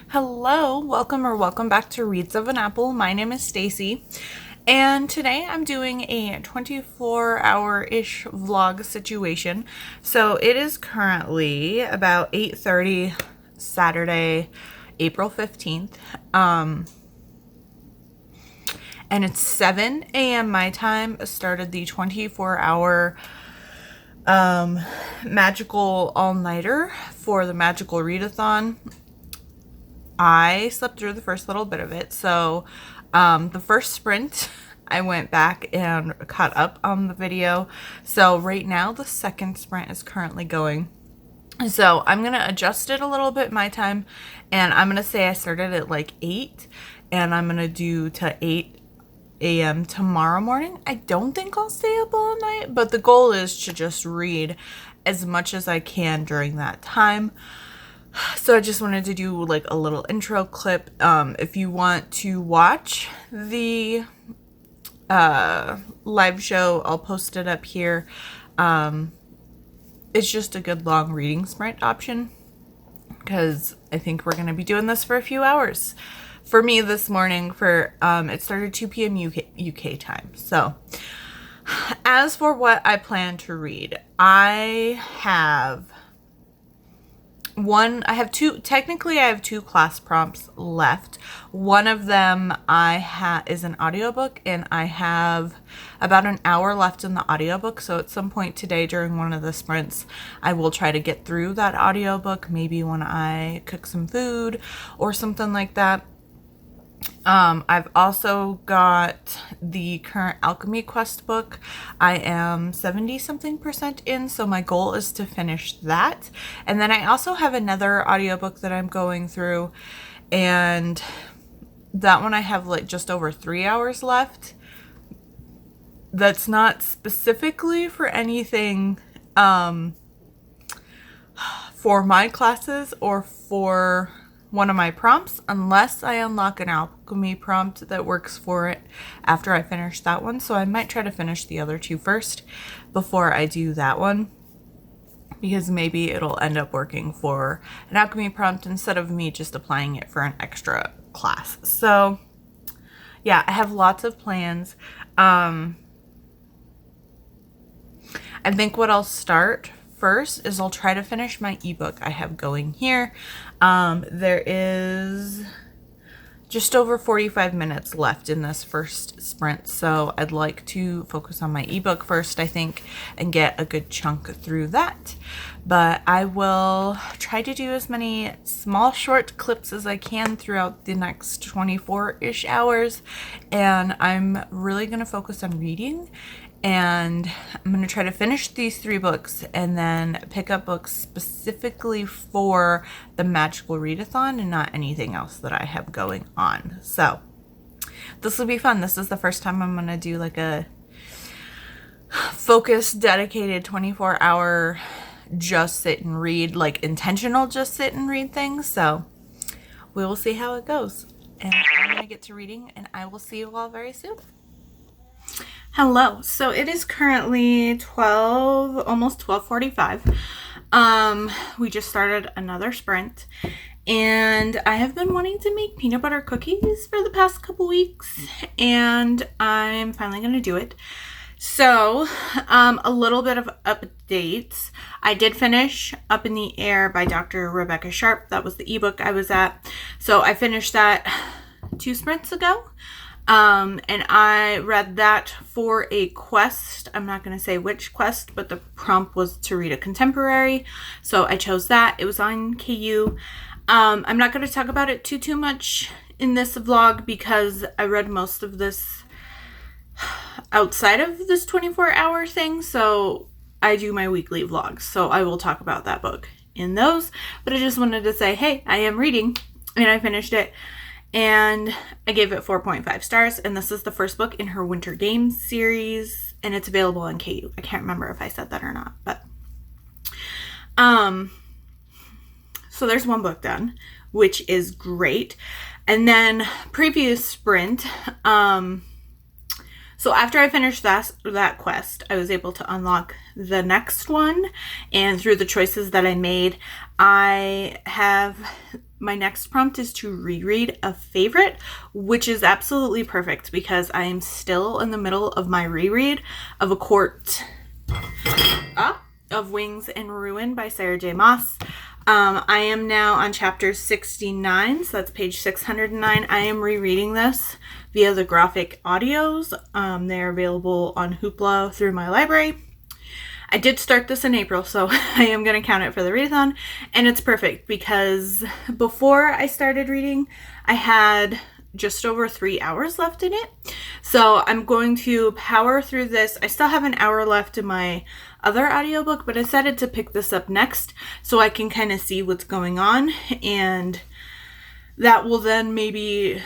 Hello, welcome back to Reads of an Apple. My name is Stacy, and today I'm doing a 24-hour-ish vlog situation. So it is currently about 8:30 Saturday, April 15th. And it's 7 a.m. my time. Started the 24-hour magical all-nighter for the Magical Readathon. I slept through the first little bit of it. So the first sprint, I went back and caught up on the video. So right now the second sprint is currently going. So I'm going to adjust it a little bit my time. And I'm going to say I started at like 8. And I'm going to do to 8 a.m. tomorrow morning. I don't think I'll stay up all night. But the goal is to just read as much as I can during that time. So I just wanted to do like a little intro clip. If you want to watch the live show, I'll post it up here. It's just a good long reading sprint option because I think we're going to be doing this for a few hours. For me this morning, it started 2 p.m. UK time. So as for what I plan to read, I have two class prompts left. One of them is an audiobook, and I have about an hour left in the audiobook. So at some point today during one of the sprints, I will try to get through that audiobook, maybe when I cook some food or something like that. I've also got the current Alchemy Quest book. I am 70-something% in, so my goal is to finish that. And then I also have another audiobook that I'm going through, and that one I have like just over 3 hours left. That's not specifically for anything for my classes or for one of my prompts, unless I unlock an alchemy prompt that works for it after I finish that one. So I might try to finish the other two first before I do that one, because maybe it'll end up working for an alchemy prompt instead of me just applying it for an extra class. So yeah, I have lots of plans. I think what I'll start first is I'll try to finish my ebook I have going here. There is just over 45 minutes left in this first sprint, so I'd like to focus on my ebook first, I think, and get a good chunk through that. But I will try to do as many small short clips as I can throughout the next 24-ish hours, and I'm really going to focus on reading. And I'm going to try to finish these 3 books and then pick up books specifically for the Magical Readathon and not anything else that I have going on. So this will be fun. This is the first time I'm going to do like a focused, dedicated 24-hour just sit and read, like intentional just sit and read things. So we will see how it goes. And I'm going to get to reading, and I will see you all very soon. Hello. So it is currently almost 12:45. We just started another sprint, and I have been wanting to make peanut butter cookies for the past couple weeks, and I'm finally going to do it. So, a little bit of updates. I did finish Up in the Air by Dr. Rebecca Sharp. That was the ebook I was at. So I finished that 2 sprints ago. And I read that for a quest. I'm not going to say which quest, but the prompt was to read a contemporary. So I chose that. It was on KU. I'm not going to talk about it too much in this vlog because I read most of this outside of this 24-hour thing. So I do my weekly vlogs. So I will talk about that book in those. But I just wanted to say, hey, I am reading and I finished it. And I gave it 4.5 stars. And this is the first book in her Winter Games series. And it's available on KU. I can't remember if I said that or not. But so there's one book done, which is great. And then previous sprint, so after I finished that quest, I was able to unlock the next one. And through the choices that I made, I have my next prompt is to reread a favorite, which is absolutely perfect because I am still in the middle of my reread of A Court of Wings and Ruin by Sarah J. Maas. I am now on chapter 69, so that's page 609. I am rereading this via the graphic audios. They're available on Hoopla through my library. I did start this in April, so I am going to count it for the readathon, and it's perfect because before I started reading, I had just over 3 hours left in it. So I'm going to power through this. I still have an hour left in my other audiobook, but I decided to pick this up next so I can kind of see what's going on, and that will then maybe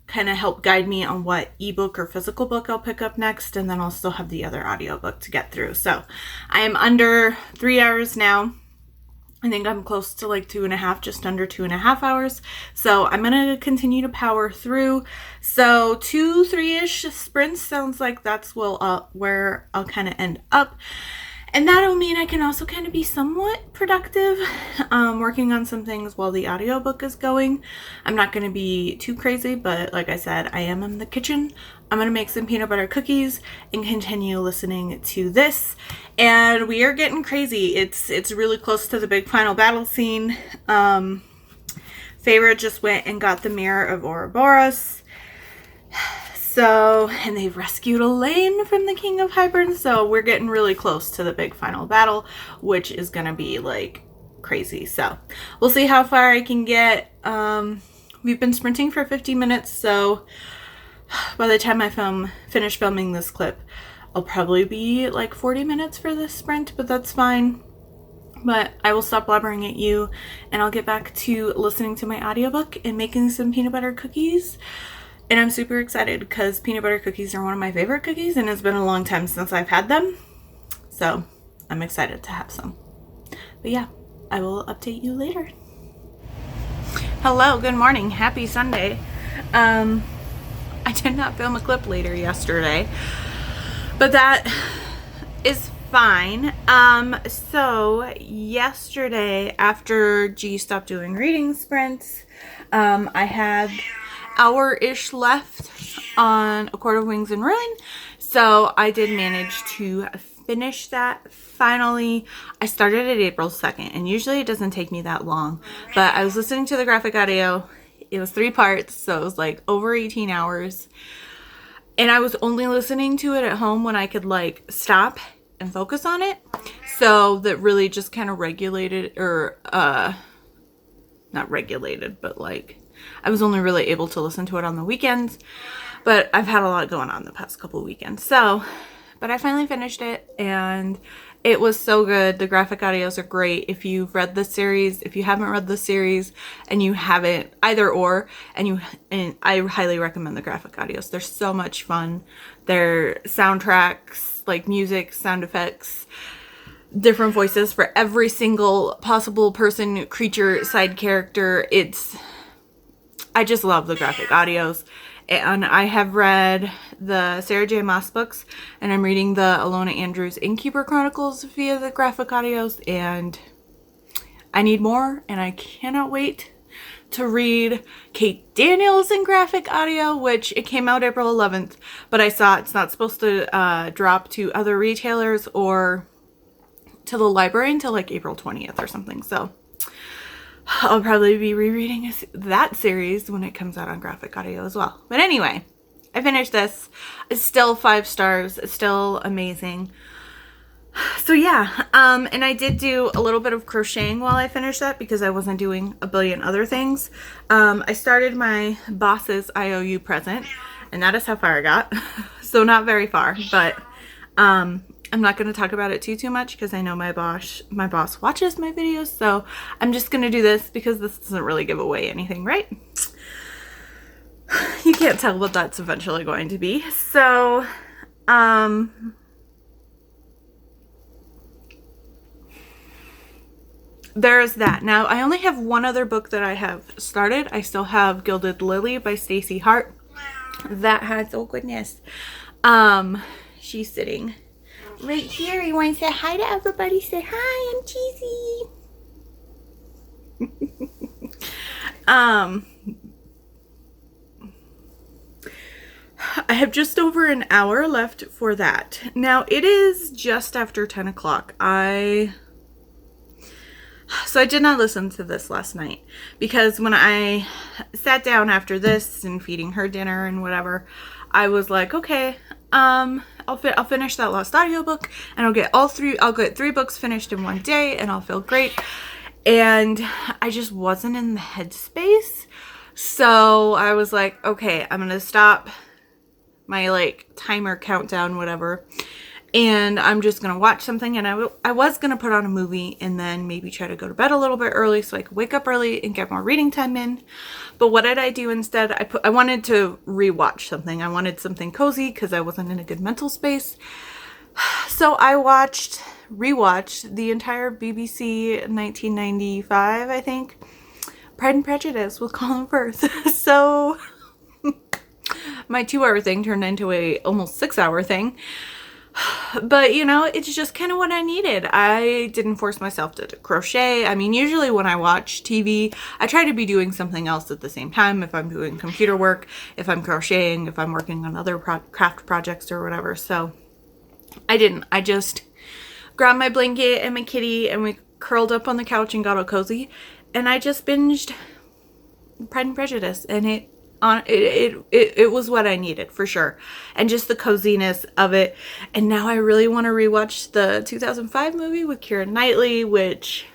kind of help guide me on what ebook or physical book I'll pick up next, and then I'll still have the other audiobook to get through. So I am under 3 hours now. I think I'm close to like 2.5, just under 2.5 hours. So I'm going to continue to power through. So 2-3-ish sprints sounds like that's where I'll kind of end up. And that'll mean I can also kind of be somewhat productive, working on some things while the audiobook is going. I'm not going to be too crazy, but like I said, I am in the kitchen. I'm going to make some peanut butter cookies and continue listening to this. And we are getting crazy. It's really close to the big final battle scene. Feyre just went and got the Mirror of Ouroboros. So, and they've rescued Elaine from the King of Hybern, so we're getting really close to the big final battle, which is going to be, like, crazy. So, we'll see how far I can get. We've been sprinting for 50 minutes, so by the time I finish filming this clip, I'll probably be, like, 40 minutes for this sprint, but that's fine. But I will stop blabbering at you, and I'll get back to listening to my audiobook and making some peanut butter cookies. And I'm super excited because peanut butter cookies are one of my favorite cookies, and it's been a long time since I've had them. So I'm excited to have some. But yeah, I will update you later. Hello, good morning, happy Sunday. I did not film a clip later yesterday, but that is fine. So yesterday, after G stopped doing reading sprints, I had hour-ish left on A Court of Wings and Ruin, so I did manage to finish that finally. I started it April 2nd, and usually it doesn't take me that long, but I was listening to the graphic audio. It was 3 parts, so it was like over 18 hours, and I was only listening to it at home when I could like stop and focus on it, so that really just kind of regulated, or not regulated, but like I was only really able to listen to it on the weekends, but I've had a lot going on the past couple weekends. So, but I finally finished it, and it was so good. The graphic audios are great. If you've read the series, if you haven't read the series, and you haven't either or, and I highly recommend the graphic audios. They're so much fun. They're soundtracks, like music, sound effects, different voices for every single possible person, creature, side character. I just love the graphic audios, and I have read the Sarah J. Maas books, and I'm reading the Alona Andrews Innkeeper Chronicles via the graphic audios, and I need more, and I cannot wait to read Kate Daniels in graphic audio, which it came out April 11th, but I saw it's not supposed to drop to other retailers or to the library until like April 20th or something, so I'll probably be rereading that series when it comes out on graphic audio as well. But anyway, I finished this. It's still 5 stars. It's still amazing. So yeah, and I did do a little bit of crocheting while I finished that because I wasn't doing a billion other things. I started my boss's IOU present, and that is how far I got. So not very far, but I'm not going to talk about it too much because I know my boss watches my videos, so I'm just going to do this because this doesn't really give away anything, right? You can't tell what that's eventually going to be. So, there's that. Now, I only have one other book that I have started. I still have Gilded Lily by Stacey Hart. That has, oh goodness, she's sitting right here. You want to say hi to everybody? Say hi, I'm Cheesy. I have just over an hour left for that. Now, it is just after 10 o'clock. So I did not listen to this last night because when I sat down after this and feeding her dinner and whatever, I was like, okay, I'll finish that last audiobook and I'll get 3 books finished in one day and I'll feel great. And I just wasn't in the headspace. So I was like, okay, I'm going to stop my like timer countdown, whatever. And I'm just going to watch something. And I was going to put on a movie and then maybe try to go to bed a little bit early so I could wake up early and get more reading time in. But what did I do instead? I wanted to rewatch something. I wanted something cozy because I wasn't in a good mental space. So I rewatched the entire BBC 1995, I think, Pride and Prejudice with Colin Firth. So my 2-hour thing turned into a almost 6-hour thing. But, you know, it's just kind of what I needed. I didn't force myself to crochet. I mean, usually when I watch TV, I try to be doing something else at the same time. If I'm doing computer work, if I'm crocheting, if I'm working on other craft projects or whatever. So I didn't. I just grabbed my blanket and my kitty and we curled up on the couch and got all cozy. And I just binged Pride and Prejudice. And it was what I needed for sure. And just the coziness of it. And now I really want to rewatch the 2005 movie with Keira Knightley, which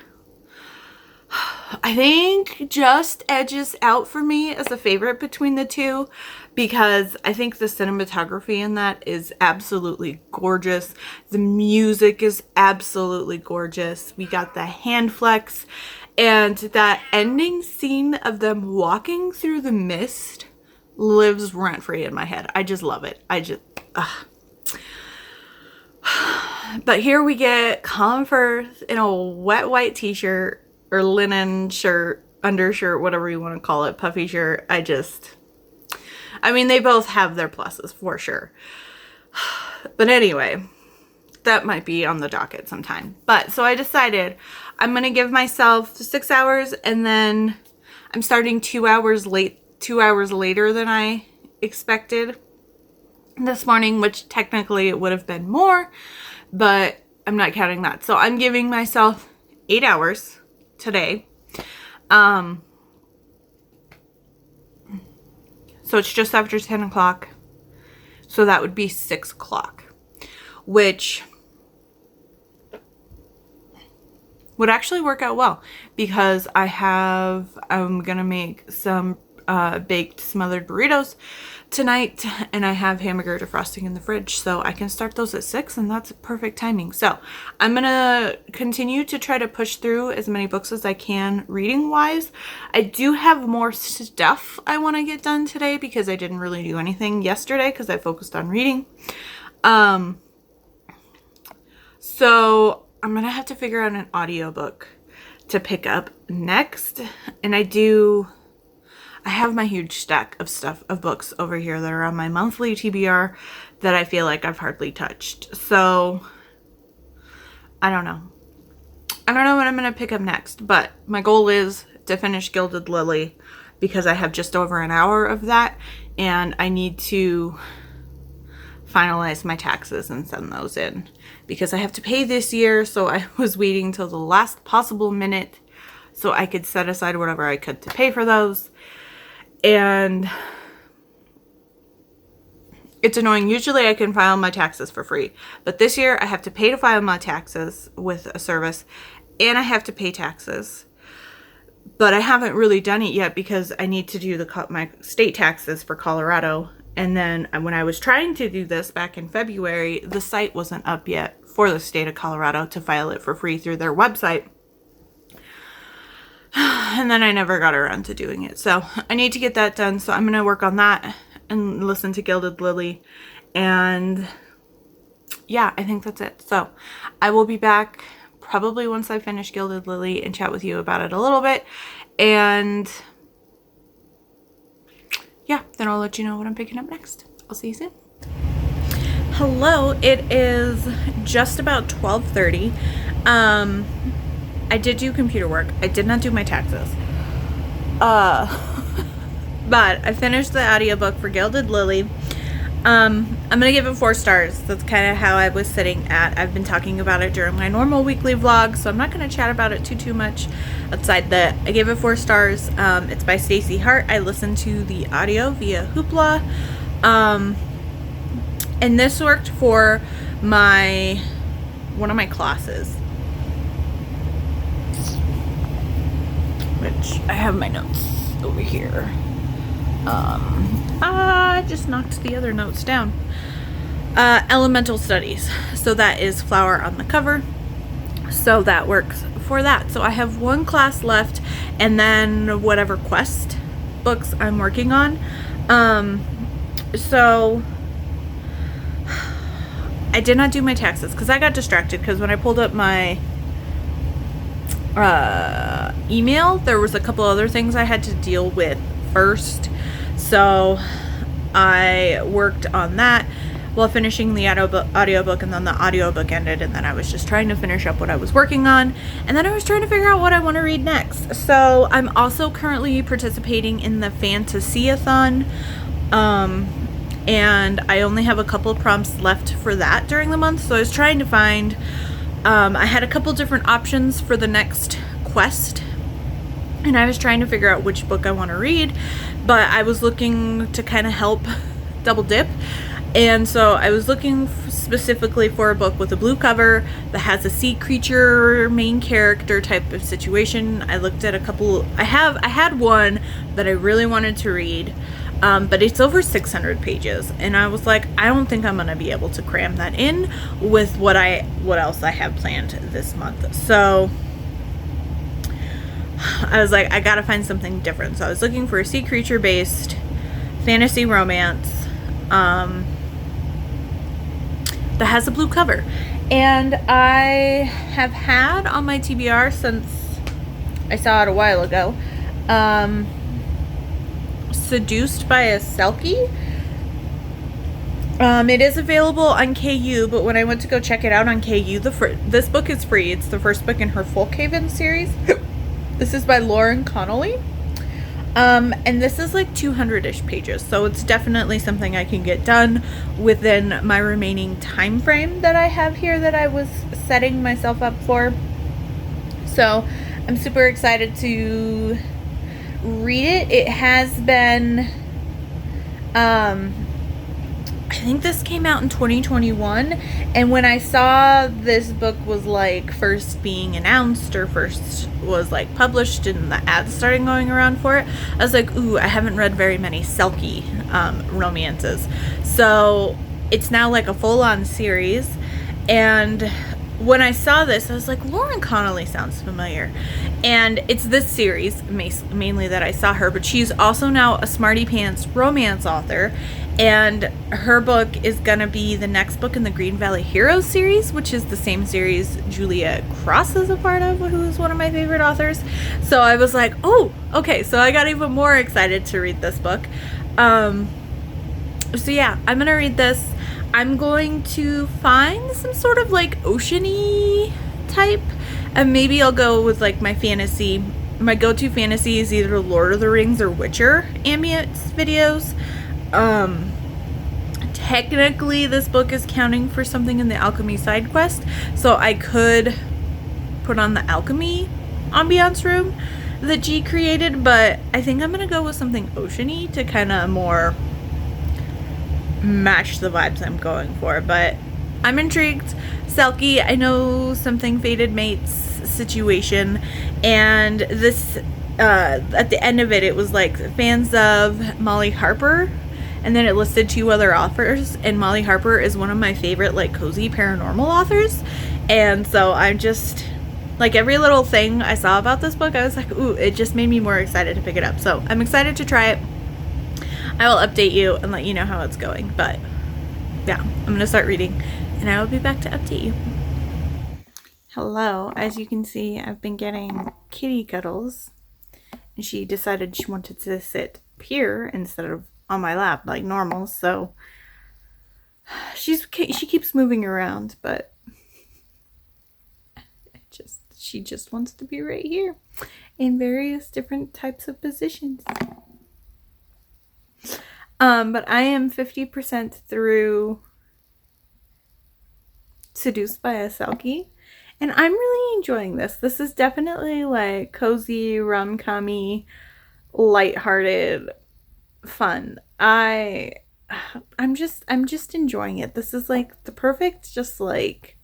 I think just edges out for me as a favorite between the two, because I think the cinematography in that is absolutely gorgeous. The music is absolutely gorgeous. We got the hand flex. And that ending scene of them walking through the mist lives rent-free in my head. I just love it. But here we get Colin Firth in a wet white t-shirt or linen shirt, undershirt, whatever you want to call it, puffy shirt. I mean, they both have their pluses for sure. But anyway, that might be on the docket sometime. But so I decided I'm going to give myself 6 hours and then I'm starting 2 hours later than I expected this morning, which technically it would have been more, but I'm not counting that. So I'm giving myself 8 hours today. So it's just after 10 o'clock. So that would be 6 o'clock, which would actually work out well because I'm gonna make some baked smothered burritos tonight and I have hamburger defrosting in the fridge, so I can start those at 6 and that's perfect timing. So I'm gonna continue to try to push through as many books as I can reading wise. I do have more stuff I want to get done today because I didn't really do anything yesterday because I focused on reading. So I'm gonna have to figure out an audiobook to pick up next. And I have my huge stack of books over here that are on my monthly TBR that I feel like I've hardly touched. So I don't know what I'm gonna pick up next, but my goal is to finish Gilded Lily because I have just over an hour of that and I need to finalize my taxes and send those in because I have to pay this year. So I was waiting till the last possible minute so I could set aside whatever I could to pay for those. And it's annoying. Usually I can file my taxes for free, but this year I have to pay to file my taxes with a service and I have to pay taxes. But I haven't really done it yet because I need to do my state taxes for Colorado. And then when I was trying to do this back in February, the site wasn't up yet for the state of Colorado to file it for free through their website. And then I never got around to doing it. So I need to get that done. So I'm going to work on that and listen to Gilded Lily. And yeah, I think that's it. So I will be back probably once I finish Gilded Lily and chat with you about it a little bit. And yeah, then I'll let you know what I'm picking up next. I'll see you soon. Hello, it is just about 12:30. I did do computer work. I did not do my taxes. But I finished the audiobook for Gilded Lily. I'm gonna give it 4 stars. That's kind of how I was sitting at. I've been talking about it during my normal weekly vlog, so I'm not gonna chat about it too much outside that. I gave it 4 stars. It's by Stacey Hart. I listened to the audio via Hoopla. And this worked for one of my classes, which I have my notes over here. I just knocked the other notes down. Elemental Studies. So that is flower on the cover. So that works for that. So I have 1 class left, and then whatever quest books I'm working on. So I did not do my taxes because I got distracted, because when I pulled up my email, there was a couple other things I had to deal with first. So I worked on that while finishing the audiobook, and then the audiobook ended, and then I was just trying to finish up what I was working on, and then I was trying to figure out what I want to read next. So I'm also currently participating in the Fantasy-a-thon, and I only have a couple prompts left for that during the month, so I was trying to find, I had a couple different options for the next quest, and I was trying to figure out which book I want to read, but I was looking to kind of help double dip. And so I was looking specifically for a book with a blue cover that has a sea creature main character type of situation. I looked at a couple. I had one that I really wanted to read, but it's over 600 pages, and I was like, I don't think I'm gonna be able to cram that in with what else I have planned this month. So I was like, I gotta find something different. So I was looking for a sea creature based fantasy romance that has a blue cover, and I have had on my TBR since I saw it a while ago, Seduced by a Selkie. It is available on KU, but when I went to go check it out on KU, this book is free. It's the first book in her Folkhaven series. This is by Lauren Connolly. And this is like 200-ish pages, so it's definitely something I can get done within my remaining time frame that I have here that I was setting myself up for. So I'm super excited to read it. It has been, I think this came out in 2021, and when I saw this book was like first being announced or first was like published and the ads started going around for it, I was like, ooh, I haven't read very many Selkie romances. So it's now like a full-on series, and when I saw this, I was like, Lauren Connolly sounds familiar. And it's this series mainly that I saw her, but she's also now a Smarty Pants romance author, and her book is gonna be the next book in the Green Valley Heroes series, which is the same series Julia Cross is a part of, who is one of my favorite authors. So I was like, oh, okay, so I got even more excited to read this book. So yeah, I'm gonna read this. I'm going to find some sort of like ocean-y type, and maybe I'll go with like my fantasy. My go-to fantasy is either Lord of the Rings or Witcher ambience videos. Technically this book is counting for something in the alchemy side quest, so I could put on the alchemy ambiance room that G created, but I think I'm gonna go with something ocean-y to kind of more match the vibes I'm going for. But I'm intrigued. Selkie, I know something Fated Mates situation, and this at the end of it was like fans of Molly Harper, and then it listed 2 other authors, and Molly Harper is one of my favorite like cozy paranormal authors, and so I'm just like, every little thing I saw about this book, I was like, ooh, it just made me more excited to pick it up. So I'm excited to try it. I will update you and let you know how it's going. But yeah, I'm going to start reading, and I will be back to update you. Hello. As you can see, I've been getting kitty cuddles, and she decided she wanted to sit here instead of on my lap like normal. So she keeps moving around, but She just wants to be right here in various different types of positions. But I am 50% through Seduced by a Selkie, and I'm really enjoying this. This is definitely like cozy, rom-com-y, lighthearted fun. I'm just enjoying it. This is like the perfect, just like,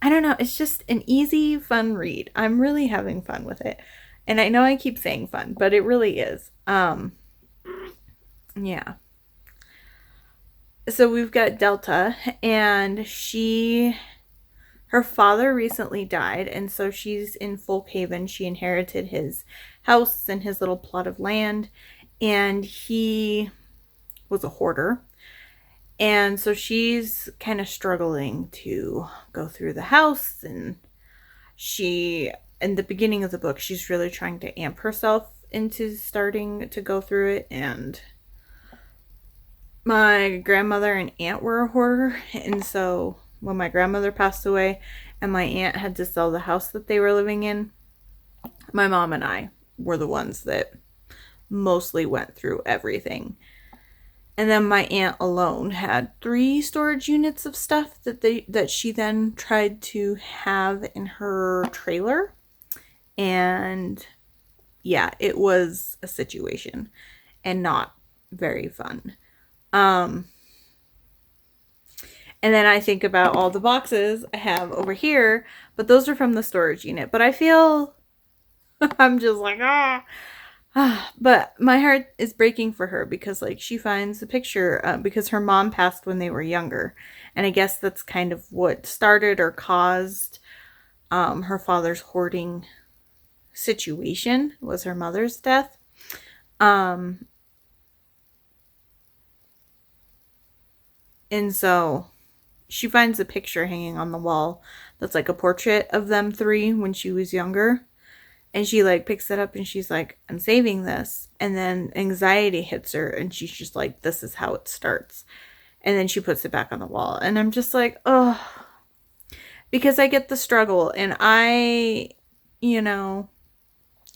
I don't know, it's just an easy, fun read. I'm really having fun with it. And I know I keep saying fun, but it really is. Yeah. So we've got Delta, and her father recently died, and so she's in Folkhaven. She inherited his house and his little plot of land, and he was a hoarder. And so she's kind of struggling to go through the house, and in the beginning of the book, she's really trying to amp herself into starting to go through it. And my grandmother and aunt were a hoarder, and so when my grandmother passed away and my aunt had to sell the house that they were living in, my mom and I were the ones that mostly went through everything. And then my aunt alone had 3 storage units of stuff that she then tried to have in her trailer. And yeah, it was a situation and not very fun. And then I think about all the boxes I have over here, but those are from the storage unit. But I feel I'm just like, but my heart is breaking for her because, like, she finds the picture because her mom passed when they were younger. And I guess that's kind of what started or caused her father's hoarding situation, was her mother's death. And so she finds a picture hanging on the wall that's like a portrait of them 3 when she was younger. And she like picks it up and she's like, I'm saving this. And then anxiety hits her and she's just like, this is how it starts. And then she puts it back on the wall. And I'm just like, oh, because I get the struggle. And my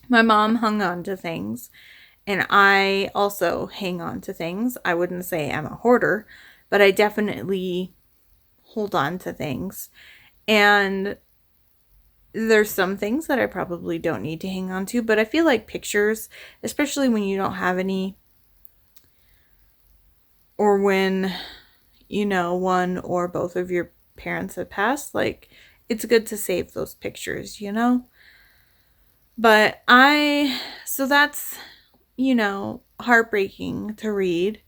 mom hung on to things. And I also hang on to things. I wouldn't say I'm a hoarder, but I definitely hold on to things. And there's some things that I probably don't need to hang on to, but I feel like pictures, especially when you don't have any, or when, one or both of your parents have passed, like, it's good to save those pictures, But so that's, heartbreaking to read.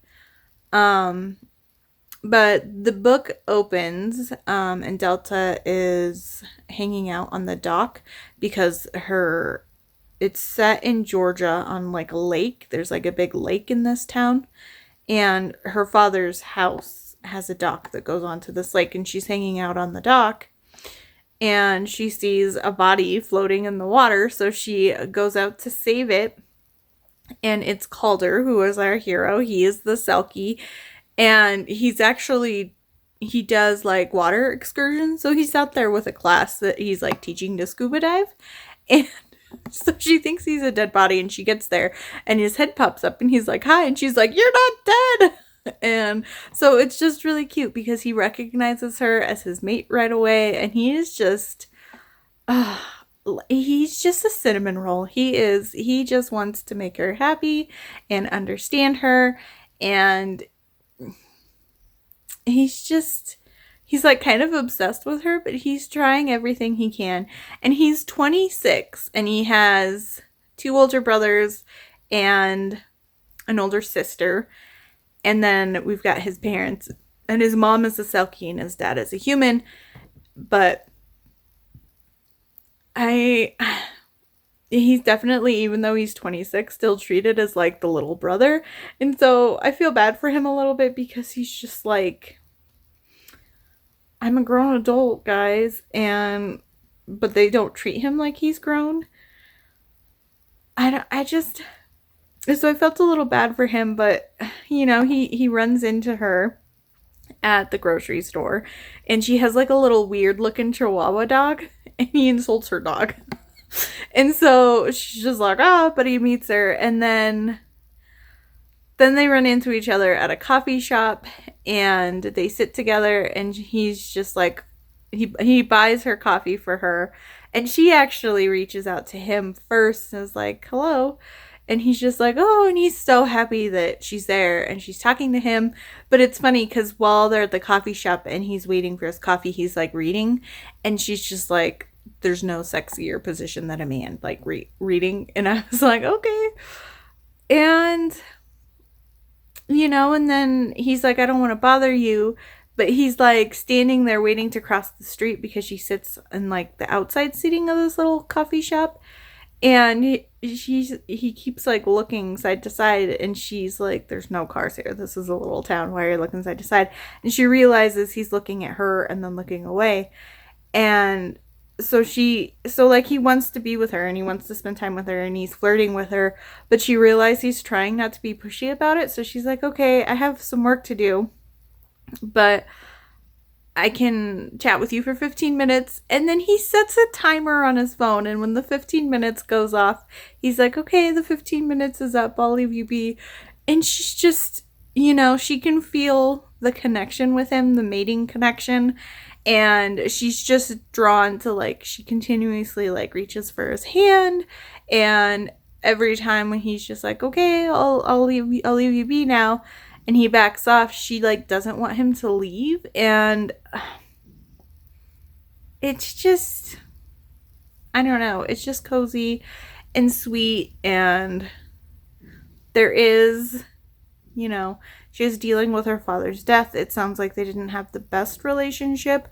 But the book opens, and Delta is hanging out on the dock because it's set in Georgia on like a lake. There's like a big lake in this town, and her father's house has a dock that goes onto this lake, and she's hanging out on the dock, and she sees a body floating in the water, so she goes out to save it, and it's Calder, who is our hero. He is the Selkie. And he does like water excursions. So he's out there with a class that he's like teaching to scuba dive. And so she thinks he's a dead body, and she gets there and his head pops up and he's like, hi. And she's like, you're not dead. And so it's just really cute because he recognizes her as his mate right away. And he's just a cinnamon roll. He just wants to make her happy and understand her. And he's like kind of obsessed with her, but he's trying everything he can. And he's 26 and he has 2 older brothers and an older sister. And then we've got his parents, and his mom is a Selkie and his dad is a human. But he's definitely, even though he's 26, still treated as like the little brother. And so I feel bad for him a little bit because he's just like, I'm a grown adult, guys, but they don't treat him like he's grown. So I felt a little bad for him, but he runs into her at the grocery store, and she has like a little weird looking Chihuahua dog, and he insults her dog. And so she's just like, oh, but he meets her, and then they run into each other at a coffee shop, and they sit together, and he's just like, he buys her coffee for her, and she actually reaches out to him first and is like, hello. And he's just like, oh, and he's so happy that she's there and she's talking to him. But it's funny because while they're at the coffee shop and he's waiting for his coffee, he's like reading, and she's just like, there's no sexier position than a man like reading. And I was like, okay. And and then he's like, I don't want to bother you, but he's like standing there waiting to cross the street because she sits in like the outside seating of this little coffee shop, and he keeps like looking side to side, and she's like, there's no cars here, this is a little town, why are you looking side to side? And she realizes he's looking at her and then looking away, and so like he wants to be with her and he wants to spend time with her and he's flirting with her, but she realizes he's trying not to be pushy about it. So she's like, okay, I have some work to do, but I can chat with you for 15 minutes. And then he sets a timer on his phone, and when the 15 minutes goes off, he's like, okay, the 15 minutes is up, I'll leave you be. And she's just, she can feel the connection with him, the mating connection. And she's just drawn to, like, she continuously, like, reaches for his hand. And every time when he's just like, okay, I'll leave you be now, and he backs off, she, like, doesn't want him to leave. And it's just, I don't know, it's just cozy and sweet. And there is, she's dealing with her father's death. It sounds like they didn't have the best relationship,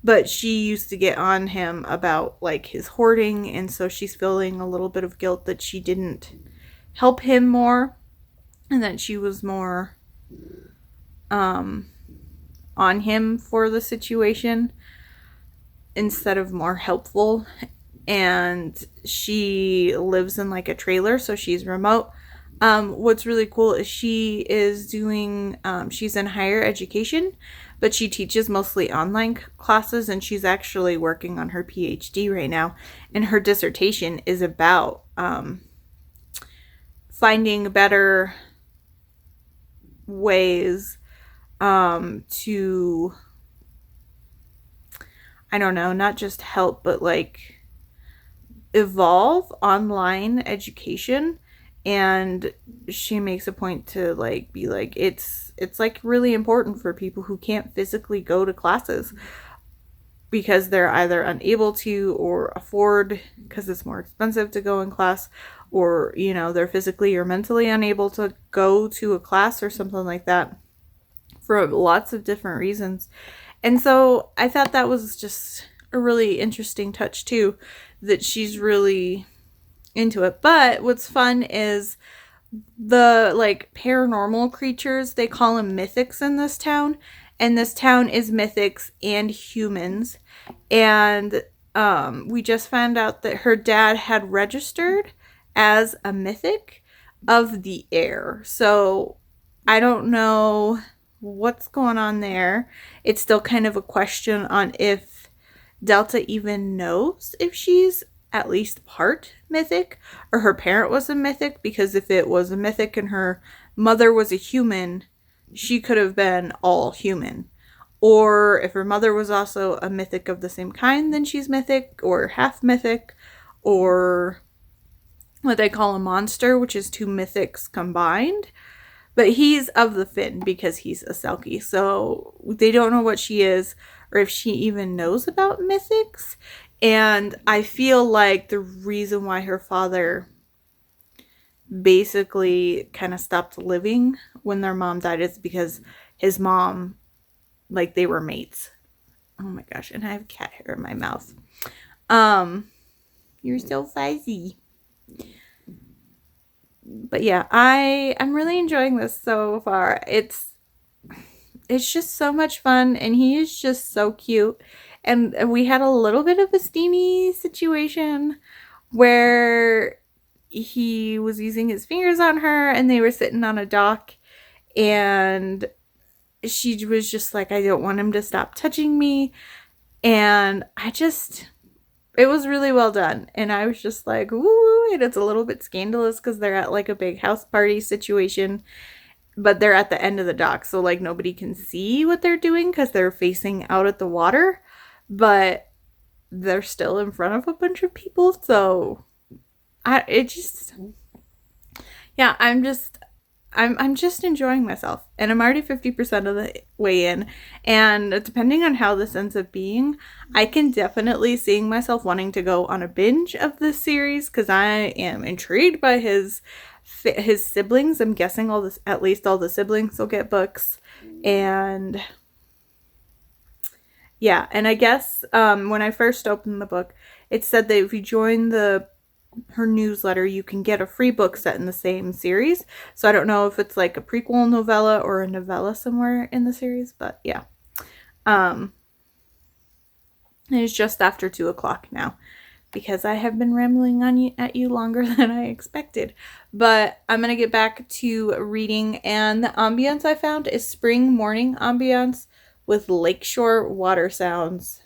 but she used to get on him about like his hoarding, and so she's feeling a little bit of guilt that she didn't help him more, and that she was more on him for the situation instead of more helpful. And she lives in like a trailer, so she's remote. What's really cool is she is doing, she's in higher education, but she teaches mostly online classes, and she's actually working on her PhD right now. And her dissertation is about finding better ways to, I don't know, not just help, but like evolve online education. And she makes a point to like be like, it's like really important for people who can't physically go to classes because they're either unable to or afford, because it's more expensive to go in class, or they're physically or mentally unable to go to a class or something like that, for lots of different reasons. And so I thought that was just a really interesting touch too, that she's really into it. But what's fun is the like paranormal creatures, they call them mythics in this town, and this town is mythics and humans. And we just found out that her dad had registered as a mythic of the air. So I don't know what's going on there. It's still kind of a question on if Delta even knows if she's at least part mythic, or her parent was a mythic, because if it was a mythic and her mother was a human, she could have been all human. Or if her mother was also a mythic of the same kind, then she's mythic or half mythic, or what they call a monster, which is two mythics combined. But he's of the Finn because he's a Selkie, so they don't know what she is or if she even knows about mythics. And I feel like the reason why her father basically kind of stopped living when their mom died is because his mom, like, they were mates. Oh my gosh, and I have cat hair in my mouth. You're so fuzzy. But yeah, I'm really enjoying this so far. It's just so much fun, and he is just so cute. And we had a little bit of a steamy situation where he was using his fingers on her, and they were sitting on a dock, and she was just like, I don't want him to stop touching me. And it was really well done. And I was just like, ooh, and it's a little bit scandalous because they're at like a big house party situation, but they're at the end of the dock. So like nobody can see what they're doing because they're facing out at the water, but they're still in front of a bunch of people. So yeah, I'm just enjoying myself, and I'm already 50% of the way in, and depending on how this ends up being, I can definitely seeing myself wanting to go on a binge of this series because I am intrigued by his siblings. I'm guessing at least all the siblings will get books, and yeah, and I guess when I first opened the book, it said that if you join her newsletter, you can get a free book set in the same series. So I don't know if it's like a prequel novella or a novella somewhere in the series, but yeah. It's just after 2:00 now because I have been rambling at you longer than I expected. But I'm going to get back to reading, and the ambience I found is spring morning ambience with lakeshore water sounds,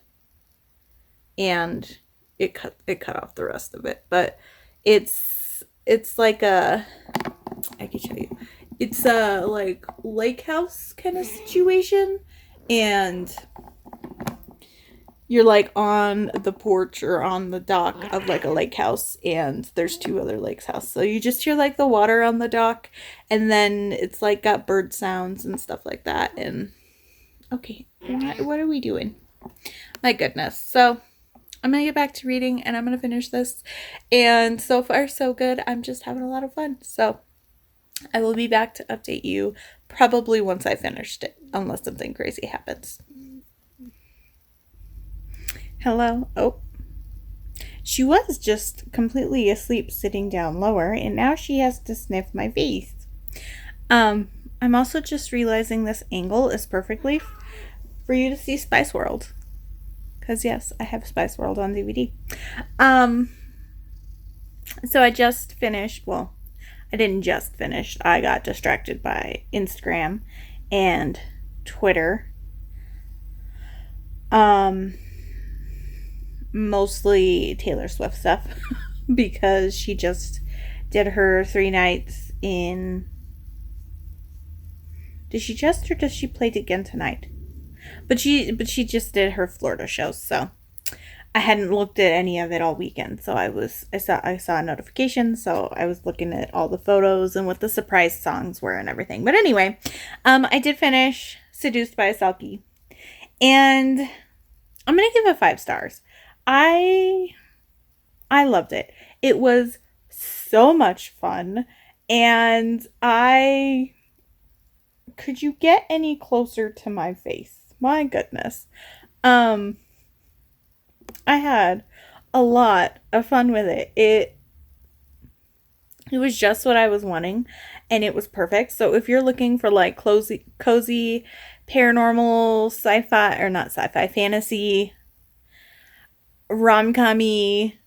and it cut off the rest of it, but it's like I can show you. It's a like lake house kind of situation, and you're like on the porch or on the dock of like a lake house, and there's 2 other lakes house. So you just hear like the water on the dock, and then it's like got bird sounds and stuff like that. And okay, what are we doing? My goodness. So I'm going to get back to reading, and I'm going to finish this. And so far, so good. I'm just having a lot of fun. So I will be back to update you probably once I finished it, unless something crazy happens. Hello? Oh. She was just completely asleep sitting down lower, and now she has to sniff my face. I'm also just realizing this angle is perfectly for you to see Spice World. Because yes, I have Spice World on DVD. So I just finished, well, I didn't just finish. I got distracted by Instagram and Twitter. Mostly Taylor Swift stuff because she just did her 3 nights in. Did she just, or does she play it again tonight? But she just did her Florida show, so I hadn't looked at any of it all weekend. So I saw a notification, so I was looking at all the photos and what the surprise songs were and everything. But anyway, I did finish Seduced by a Selkie, and I'm gonna give it 5 stars. I loved it. It was so much fun, and could you get any closer to my face? My goodness. I had a lot of fun with it. It was just what I was wanting, and it was perfect. So if you're looking for like cozy paranormal sci-fi, or not sci-fi, fantasy, rom-com-y,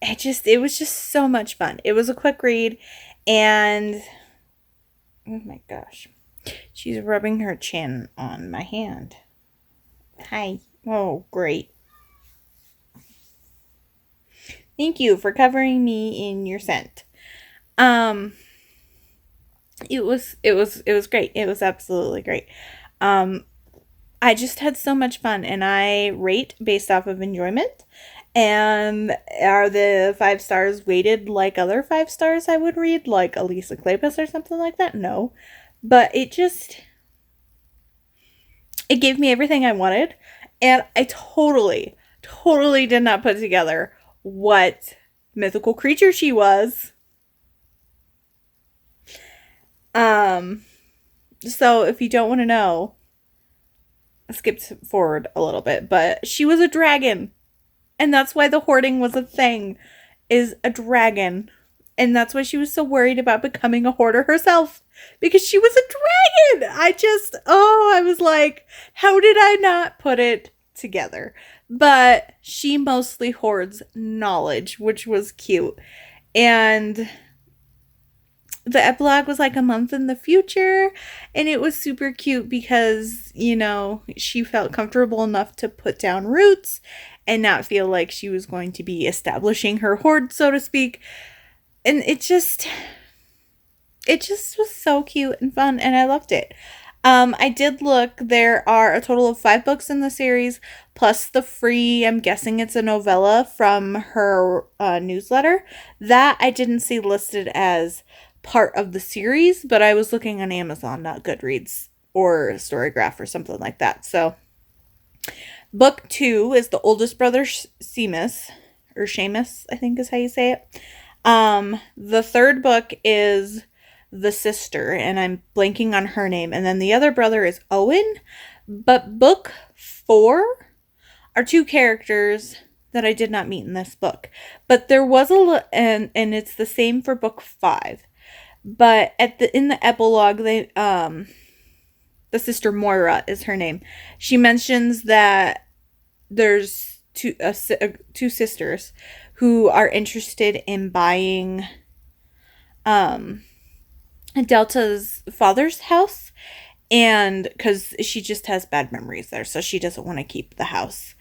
it was just so much fun. It was a quick read, and oh my gosh. She's rubbing her chin on my hand. Hi. Oh, great. Thank you for covering me in your scent. It was great. It was absolutely great. I just had so much fun, and I rate based off of enjoyment. And are the 5 stars weighted like other 5 stars I would read, like Elisa Kleypas or something like that? No. But it gave me everything I wanted, and I totally did not put together what mythical creature she was. So if you don't want to know, I skipped forward a little bit, but she was a dragon, and that's why the hoarding was a thing, is a dragon. And that's why she was so worried about becoming a hoarder herself, because she was a dragon. I was like, how did I not put it together? But she mostly hoards knowledge, which was cute. And the epilogue was like a month in the future, and it was super cute because, she felt comfortable enough to put down roots and not feel like she was going to be establishing her hoard, so to speak. And it just was so cute and fun, and I loved it. I did look. There are a total of 5 books in the series, plus the free, I'm guessing it's a novella from her newsletter. That I didn't see listed as part of the series, but I was looking on Amazon, not Goodreads or Storygraph or something like that. So, book 2 is The Oldest Brother Seamus, or Seamus, I think is how you say it. The third book is The Sister, and I'm blanking on her name. And then the other brother is Owen. But book 4 are 2 characters that I did not meet in this book. But there was and it's the same for book 5. But in the epilogue, the sister Moira is her name. She mentions that there's two sisters who are interested in buying Delta's father's house, and because she just has bad memories there, so she doesn't want to keep the house.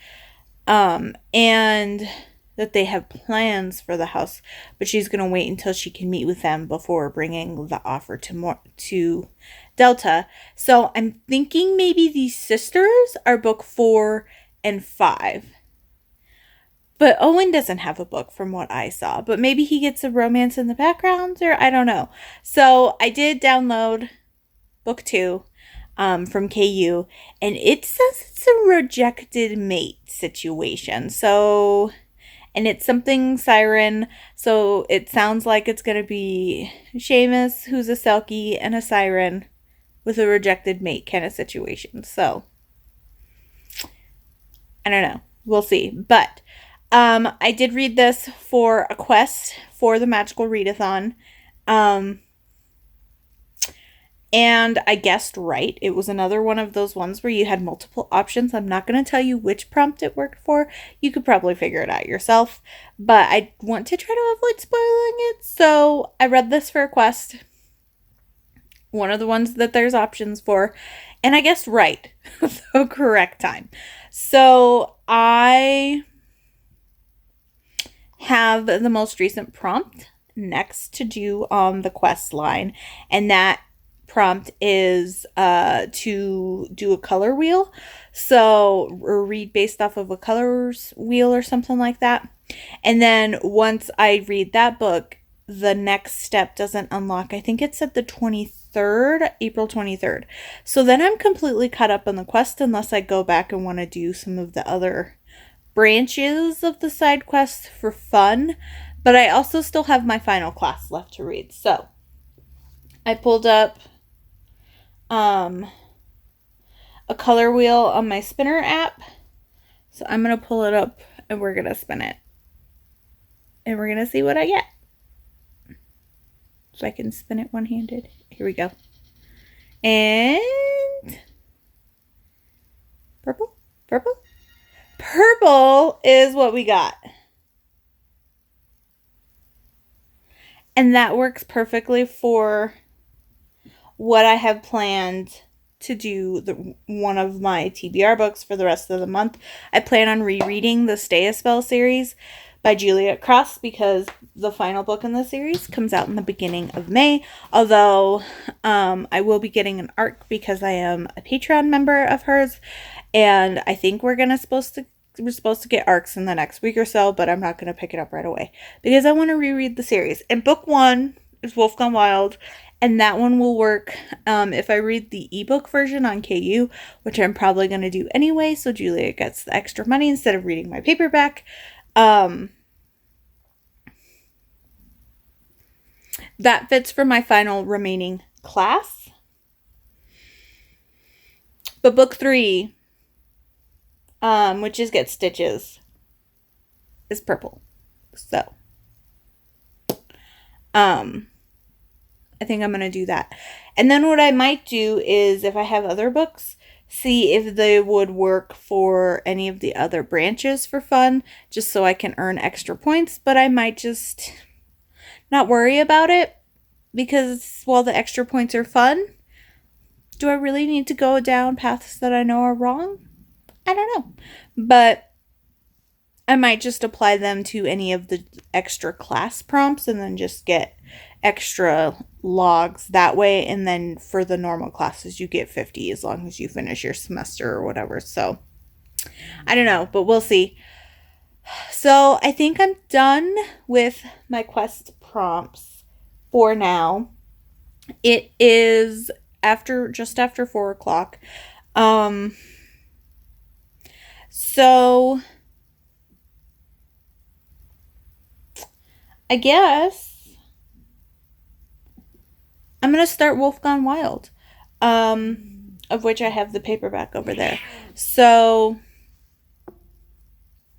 And that they have plans for the house, but she's going to wait until she can meet with them before bringing the offer to Delta. So I'm thinking maybe these sisters are book 4 and 5. But Owen doesn't have a book from what I saw. But maybe he gets a romance in the background, or I don't know. So I did download book 2 from KU. And it says it's a rejected mate situation. So, and it's something siren. So it sounds like it's going to be Seamus, who's a Selkie, and a siren with a rejected mate kind of situation. So, I don't know. We'll see. But I did read this for a quest for the Magical Readathon. And I guessed right. It was another one of those ones where you had multiple options. I'm not going to tell you which prompt it worked for. You could probably figure it out yourself. But I want to try to avoid spoiling it. So I read this for a quest. One of the ones that there's options for. And I guessed right. The correct time. So I have the most recent prompt next to do on the quest line, and that prompt is to do a color wheel, or read based off of a colors wheel or something like that. And then once I read that book, the next step doesn't unlock. I think it's at the 23rd, April 23rd. So then I'm completely caught up on the quest, unless I go back and want to do some of the other branches of the side quests for fun. But I also still have my final class left to read. So I pulled up a color wheel on my spinner app. So I'm going to pull it up and we're going to spin it. And we're going to see what I get. So I can spin it one-handed. Here we go. And purple. Purple is what we got. And that works perfectly for what I have planned to do one of my TBR books for the rest of the month. I plan on rereading the Stay a Spell series by Juliet Cross, because the final book in the series comes out in the beginning of May. Although I will be getting an ARC because I am a Patreon member of hers, and I think we're supposed to get ARCs in the next week or so, but I'm not going to pick it up right away because I want to reread the series. And book 1 is Wolf Gone Wild, and that one will work if I read the ebook version on KU, which I'm probably going to do anyway, so Julia gets the extra money instead of reading my paperback. That fits for my final remaining class. But book 3, which is Get Stitches, is purple. So, I think I'm going to do that. And then what I might do is, if I have other books, see if they would work for any of the other branches for fun, just so I can earn extra points. But I might just not worry about it, because while the extra points are fun, do I really need to go down paths that I know are wrong? I don't know. But I might just apply them to any of the extra class prompts and then just get extra logs that way. And then for the normal classes, you get 50 as long as you finish your semester or whatever. So I don't know, but we'll see. So I think I'm done with my quest prompts for now. It is just after 4 o'clock. So I guess I'm going to start Wolf Gone Wild, of which I have the paperback over there. So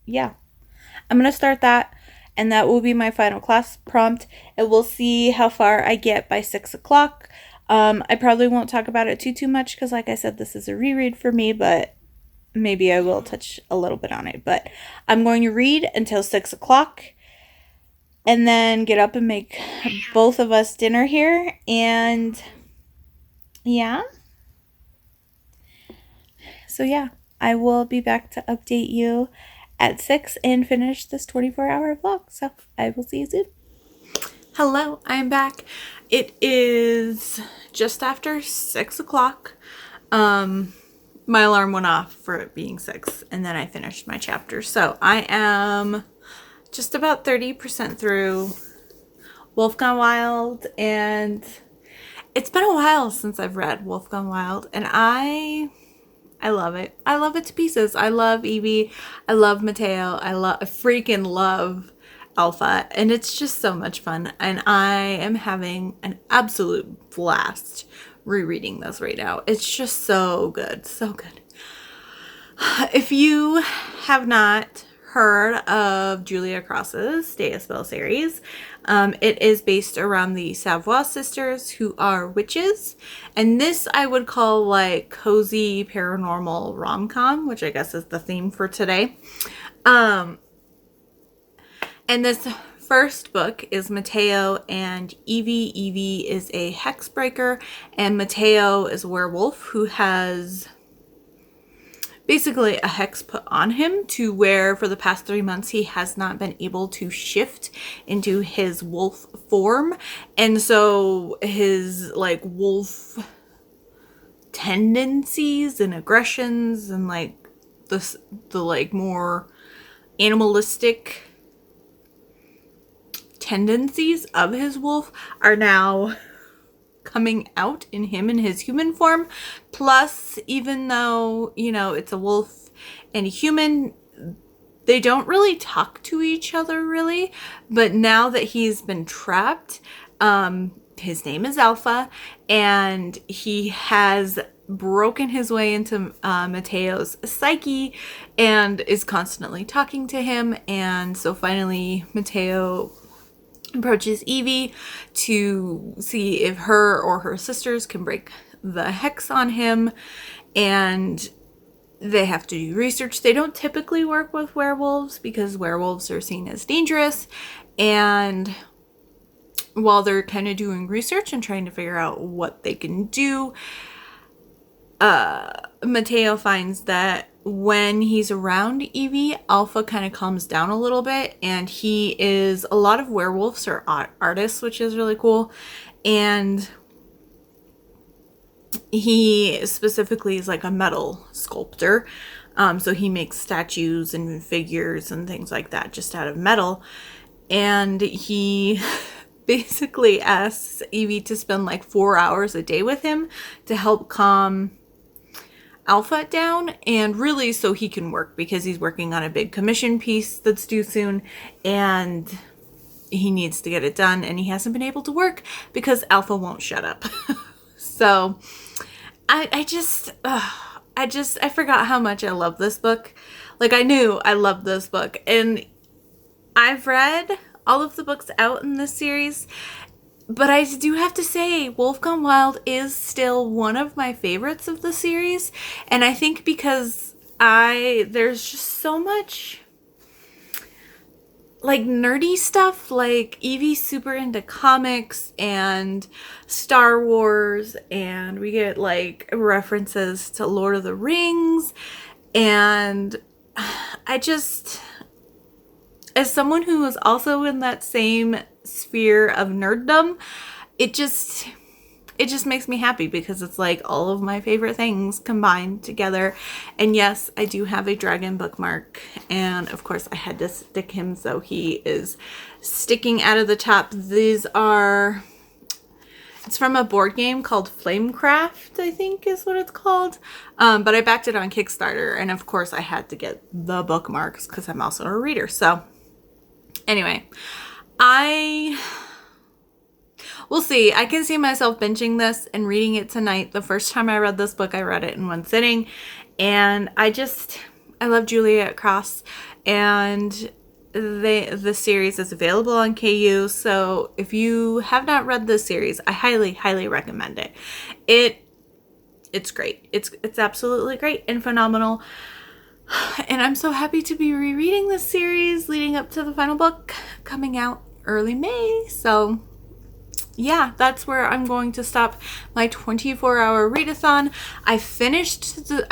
yeah, I'm going to start that, and that will be my final class prompt, and we'll see how far I get by 6 o'clock. I probably won't talk about it too much because, like I said, this is a reread for me, but maybe I will touch a little bit on it. But I'm going to read until 6 o'clock and then get up and make both of us dinner here. And yeah. So yeah, I will be back to update you at 6 and finish this 24-hour vlog. So I will see you soon. Hello, I'm back. It is just after 6 o'clock. My alarm went off for it being 6, and then I finished my chapter. So I am just about 30% through Wolf Gone Wild, and it's been a while since I've read Wolf Gone Wild, and I love it. I love it to pieces. I love Evie. I love Mateo. I freaking love Alpha, and it's just so much fun, and I am having an absolute blast rereading this right now. It's just so good. So good. If you have not heard of Julia Cross's Stay a Spell series, it is based around the Savoy sisters, who are witches, and this I would call like cozy paranormal rom-com, which I guess is the theme for today. And this first book is Mateo and Evie. Evie is a hex breaker, and Mateo is a werewolf who has basically a hex put on him to where for the past 3 months he has not been able to shift into his wolf form. And so his like wolf tendencies and aggressions and like the like more animalistic tendencies of his wolf are now coming out in him in his human form. Plus, even though, you know, it's a wolf and a human, they don't really talk to each other really. But now that he's been trapped, his name is Alpha, and he has broken his way into Mateo's psyche and is constantly talking to him. And so finally Mateo approaches Evie to see if her or her sisters can break the hex on him, and they have to do research. They don't typically work with werewolves because werewolves are seen as dangerous, and while they're kind of doing research and trying to figure out what they can do, Mateo finds that when he's around Evie, Alpha kind of calms down a little bit, and a lot of werewolves are artists, which is really cool. And he specifically is like a metal sculptor. So he makes statues and figures and things like that just out of metal. And he basically asks Evie to spend like 4 hours a day with him to help calm Alpha down, and really so he can work, because he's working on a big commission piece that's due soon and he needs to get it done, and he hasn't been able to work because Alpha won't shut up. So I forgot how much I love this book. Like, I knew I loved this book, and I've read all of the books out in this series, but I do have to say, Wolf Gone Wild is still one of my favorites of the series. And I think because there's just so much like nerdy stuff. Like Evie's super into comics and Star Wars, and we get like references to Lord of the Rings. And I just, as someone who is also in that same sphere of nerddom, it just makes me happy because it's like all of my favorite things combined together. And yes, I do have a dragon bookmark, and of course I had to stick him so he is sticking out of the top. These are, it's from a board game called Flamecraft, I think is what it's called. But I backed it on Kickstarter, and of course I had to get the bookmarks because I'm also a reader. So anyway, we'll see. I can see myself binging this and reading it tonight. The first time I read this book, I read it in one sitting. And I love Juliet Cross. And the series is available on KU. So if you have not read this series, I highly, highly recommend it. It's great. It's absolutely great and phenomenal. And I'm so happy to be rereading this series leading up to the final book coming out early May. So yeah, that's where I'm going to stop my 24-hour readathon. I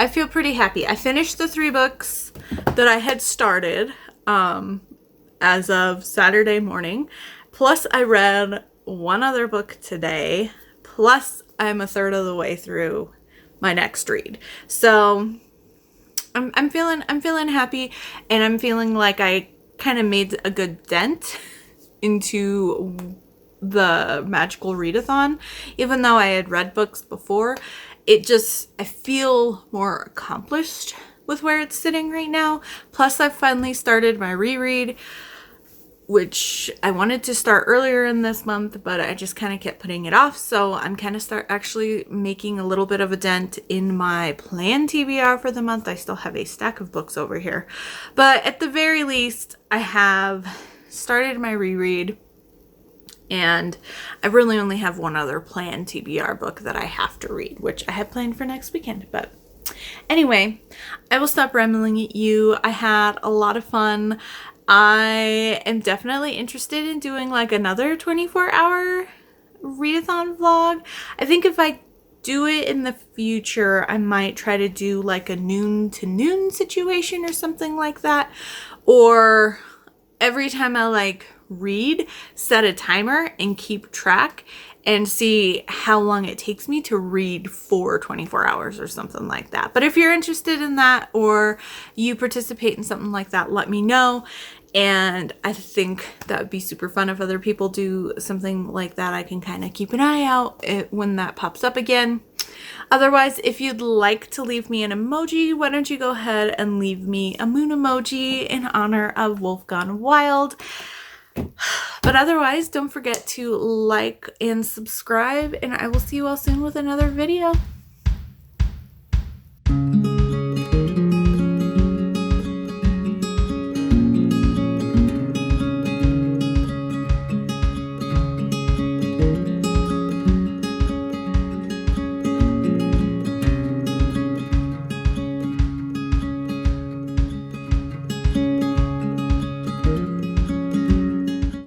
feel pretty happy. I finished the 3 books that I had started as of Saturday morning. Plus I read one other book today. Plus I'm a third of the way through my next read. So I'm feeling happy, and I'm feeling like I kind of made a good dent into the Magical Readathon. Even though I had read books before, I feel more accomplished with where it's sitting right now. Plus I've finally started my reread, which I wanted to start earlier in this month, but I just kind of kept putting it off. So I'm kind of actually making a little bit of a dent in my planned TBR for the month. I still have a stack of books over here, but at the very least I have started my reread. And I really only have one other planned TBR book that I have to read, which I have planned for next weekend. But anyway, I will stop rambling at you. I had a lot of fun. I am definitely interested in doing like another 24-hour readathon vlog. I think if I do it in the future, I might try to do like a noon to noon situation or something like that. Or every time I like read, set a timer and keep track and see how long it takes me to read for 24 hours or something like that. But if you're interested in that, or you participate in something like that, let me know. And I think that would be super fun if other people do something like that. I can kind of keep an eye out when that pops up again. Otherwise, if you'd like to leave me an emoji, why don't you go ahead and leave me a moon emoji in honor of Wolf Gone Wild. But otherwise, don't forget to like and subscribe, and I will see you all soon with another video.